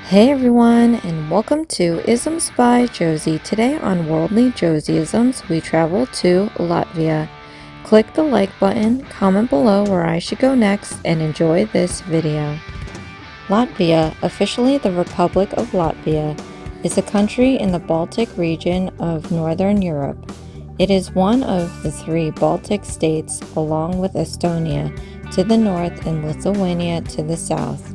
Hey everyone, and welcome to Isms by Josie. Today on Worldly Josieisms, we travel to Latvia. Click the like button, comment below where I should go next, and enjoy this video. Latvia, officially the Republic of Latvia, is a country in the Baltic region of Northern Europe. It is one of the three Baltic states, along with Estonia to the north and Lithuania to the south.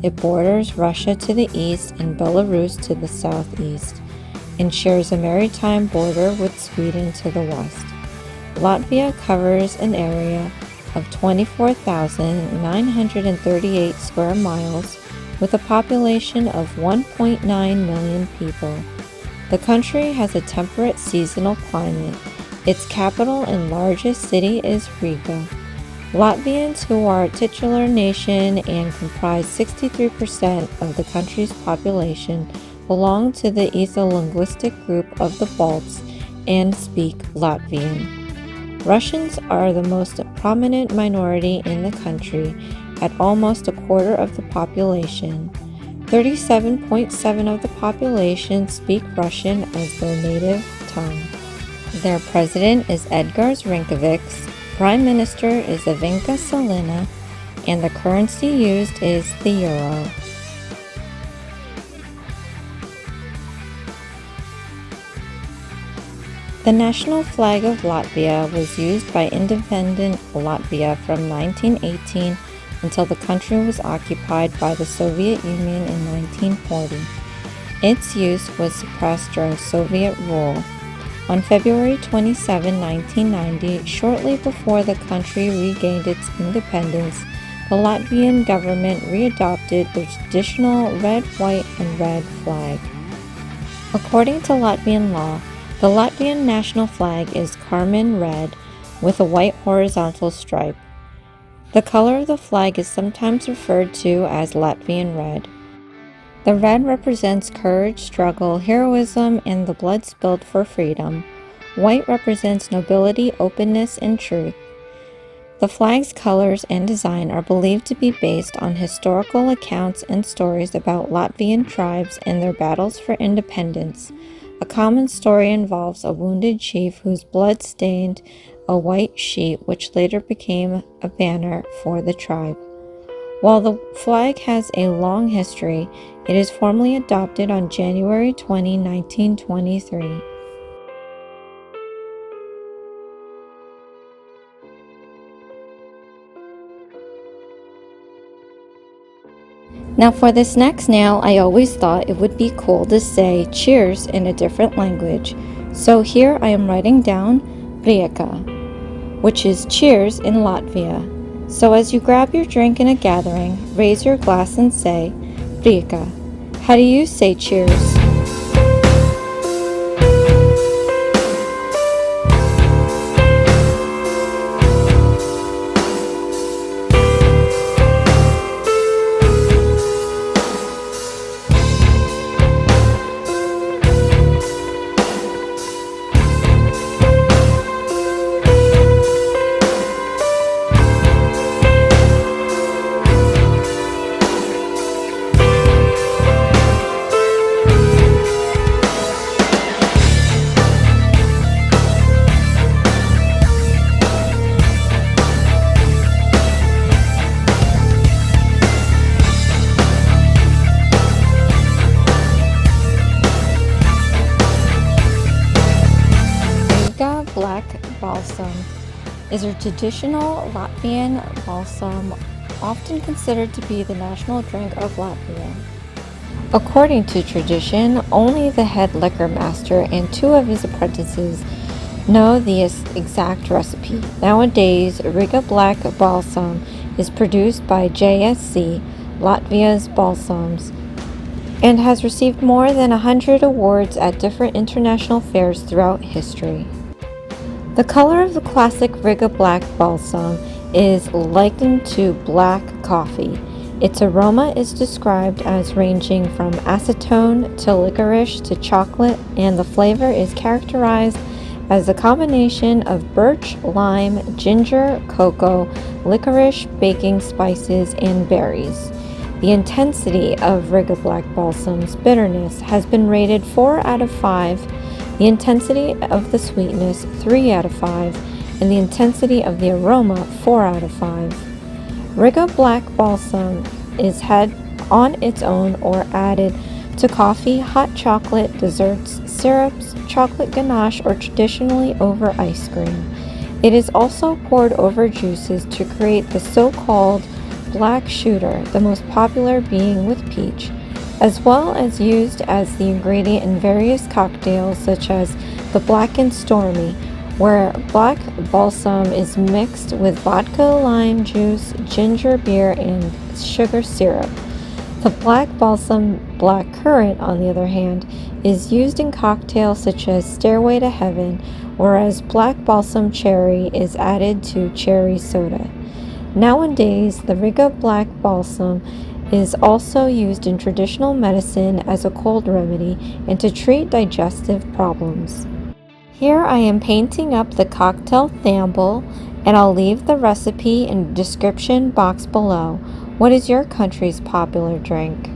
It borders Russia to the east and Belarus to the southeast, and shares a maritime border with Sweden to the west. Latvia covers an area of 24,938 square miles with a population of 1.9 million people. The country has a temperate seasonal climate. Its capital and largest city is Riga. Latvians, who are a titular nation and comprise 63% of the country's population, belong to the ethno-linguistic group of the Balts and speak Latvian. Russians are the most prominent minority in the country at almost a quarter of the population. 37.7% of the population speak Russian as their native tongue. Their president is Edgars Rinkevics. Prime Minister is Ivinka Salina, and the currency used is the euro. The national flag of Latvia was used by independent Latvia from 1918 until the country was occupied by the Soviet Union in 1940. Its use was suppressed during Soviet rule. On February 27, 1990, shortly before the country regained its independence, the Latvian government readopted the traditional red, white, and red flag. According to Latvian law, the Latvian national flag is carmine red with a white horizontal stripe. The color of the flag is sometimes referred to as Latvian red. The red represents courage, struggle, heroism, and the blood spilled for freedom. White represents nobility, openness, and truth. The flag's colors and design are believed to be based on historical accounts and stories about Latvian tribes and their battles for independence. A common story involves a wounded chief whose blood stained a white sheet, which later became a banner for the tribe. While the flag has a long history, it is formally adopted on January 20, 1923. Now for this next nail, I always thought it would be cool to say cheers in a different language. So here I am writing down Prieka, which is cheers in Latvia. So as you grab your drink in a gathering, raise your glass and say Prieka. How do you say cheers? Black Balsam is a traditional Latvian balsam, often considered to be the national drink of Latvia. According to tradition, only the head liquor master and two of his apprentices know the exact recipe. Nowadays, Riga Black Balsam is produced by JSC, Latvia's Balsams, and has received more than 100 awards at different international fairs throughout history. The color of the classic Riga Black Balsam is likened to black coffee. Its aroma is described as ranging from acetone to licorice to chocolate, and the flavor is characterized as a combination of birch, lime, ginger, cocoa, licorice, baking spices, and berries. The intensity of Riga Black Balsam's bitterness has been rated 4 out of 5, the intensity of the sweetness 3 out of 5, and the intensity of the aroma 4 out of 5. Riga Black Balsam is had on its own or added to coffee, hot chocolate, desserts, syrups, chocolate ganache, or traditionally over ice cream. It is also poured over juices to create the so-called black shooter, the most popular being with peach, as well as used as the ingredient in various cocktails such as the Black and Stormy, where black balsam is mixed with vodka, lime juice, ginger beer, and sugar syrup. The black balsam black currant, on the other hand, is used in cocktails such as Stairway to Heaven, whereas black balsam cherry is added to cherry soda. Nowadays, the Riga Black Balsam is also used in traditional medicine as a cold remedy and to treat digestive problems. Here I am painting up the cocktail Thamble, and I'll leave the recipe in the description box below. What is your country's popular drink?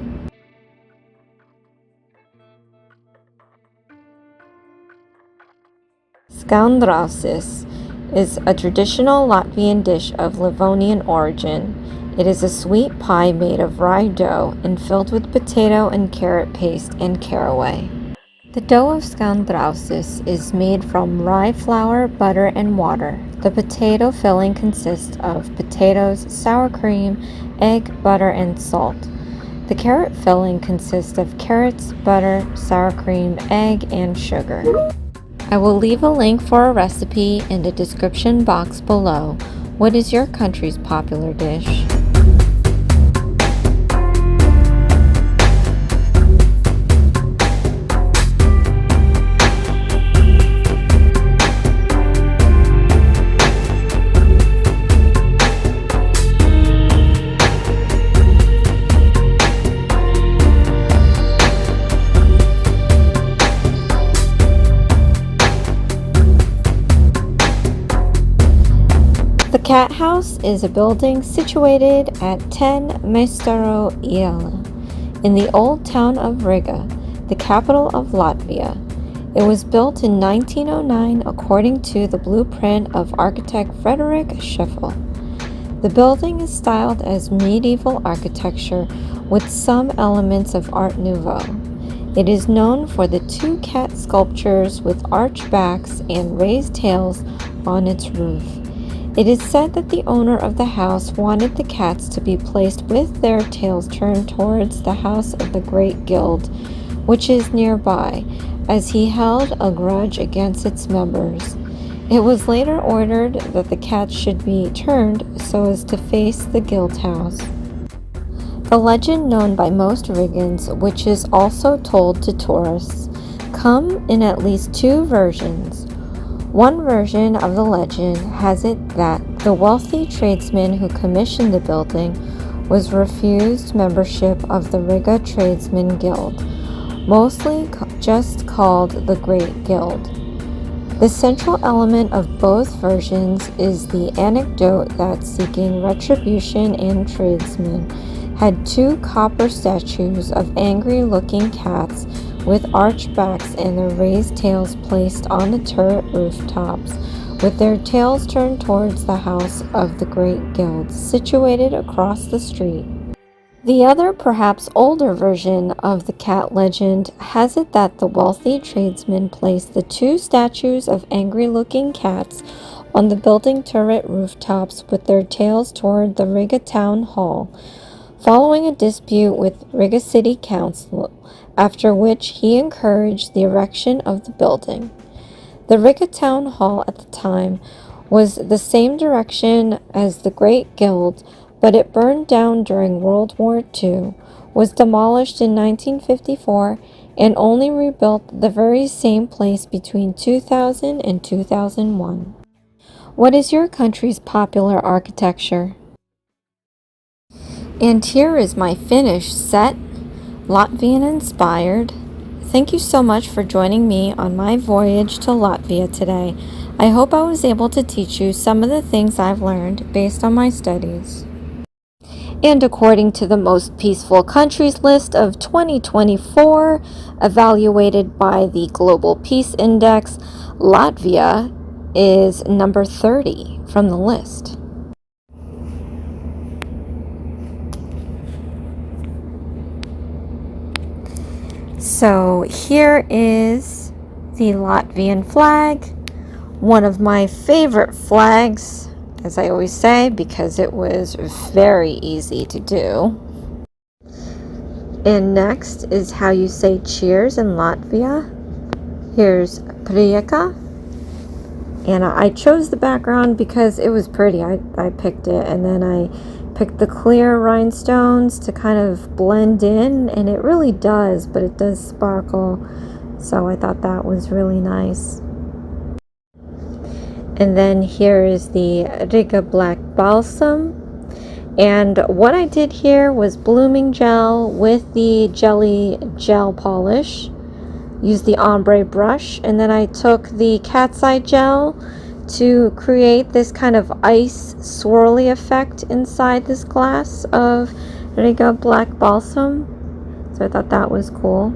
Sklandrausis is a traditional Latvian dish of Livonian origin. It is a sweet pie made of rye dough and filled with potato and carrot paste and caraway. The dough of Sklandrausis is made from rye flour, butter, and water. The potato filling consists of potatoes, sour cream, egg, butter, and salt. The carrot filling consists of carrots, butter, sour cream, egg, and sugar. I will leave a link for a recipe in the description box below. What is your country's popular dish? The Cat House is a building situated at 10 Mestaro Iela in the old town of Riga, the capital of Latvia. It was built in 1909 according to the blueprint of architect Frederick Scheffel. The building is styled as medieval architecture with some elements of Art Nouveau. It is known for the 2 cat sculptures with arched backs and raised tails on its roof. It is said that the owner of the house wanted the cats to be placed with their tails turned towards the house of the Great Guild, which is nearby, as he held a grudge against its members. It was later ordered that the cats should be turned so as to face the guild house. The legend known by most Rigans, which is also told to tourists, come in at least 2 versions. One version of the legend has it that the wealthy tradesman who commissioned the building was refused membership of the Riga Tradesmen Guild, mostly just called the Great Guild. The central element of both versions is the anecdote that seeking retribution and tradesmen had 2 copper statues of angry-looking cats with arched backs and their raised tails placed on the turret rooftops, with their tails turned towards the house of the Great Guild, situated across the street. The other, perhaps older version of the cat legend has it that the wealthy tradesman placed the 2 statues of angry-looking cats on the building turret rooftops with their tails toward the Riga Town Hall, following a dispute with Riga City Council, after which he encouraged the erection of the building. The Riga Town Hall at the time was the same direction as the Great Guild, but it burned down during World War II, was demolished in 1954, and only rebuilt the very same place between 2000 and 2001. What is your country's popular architecture? And here is my finished set, Latvian inspired. Thank you so much for joining me on my voyage to Latvia today. I hope I was able to teach you some of the things I've learned based on my studies. And according to the most peaceful countries list of 2024, evaluated by the Global Peace Index, Latvia is number 30 from the list. So here is the Latvian flag, one of my favorite flags, as I always say, because it was very easy to do. And next is how you say cheers in Latvia. Here's Prieka. And I chose the background because it was pretty. I picked it, and then I picked the clear rhinestones to kind of blend in, and it really does, but it does sparkle. So I thought that was really nice. And then here is the Riga Black Balsam. And what I did here was blooming gel with the jelly gel polish. Used the ombre brush, and then I took the cat's eye gel to create this kind of ice swirly effect inside this glass of Riga Black Balsam. So I thought that was cool.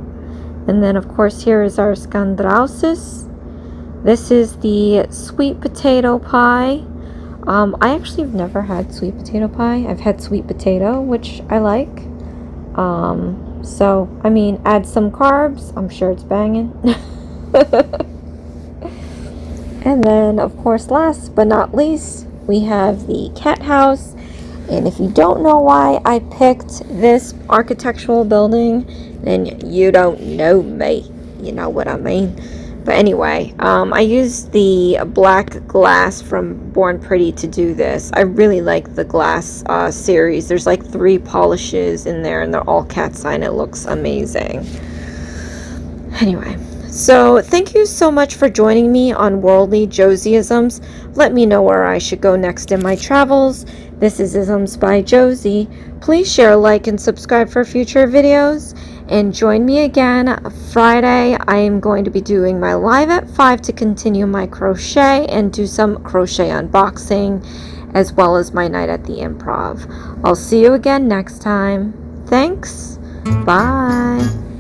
And then of course here is our Sklandrausis. This is the sweet potato pie. I actually have never had sweet potato pie. I've had sweet potato, which I like. So, I mean, add some carbs. I'm sure it's banging. And then, of course, last but not least, we have the cat house. And if you don't know why I picked this architectural building, then you don't know me. You know what I mean? But anyway, I used the black glass from Born Pretty to do this. I really like the glass series. There's like 3 polishes in there, and they're all cat's eye, and it looks amazing. Anyway, so thank you so much for joining me on Worldly Josieisms. Let me know where I should go next in my travels. This is Isms by Josie. Please share, like, and subscribe for future videos. And join me again Friday. I am going to be doing my live at 5 to continue my crochet and do some crochet unboxing, as well as my night at the improv. I'll see you again next time. Thanks. Bye.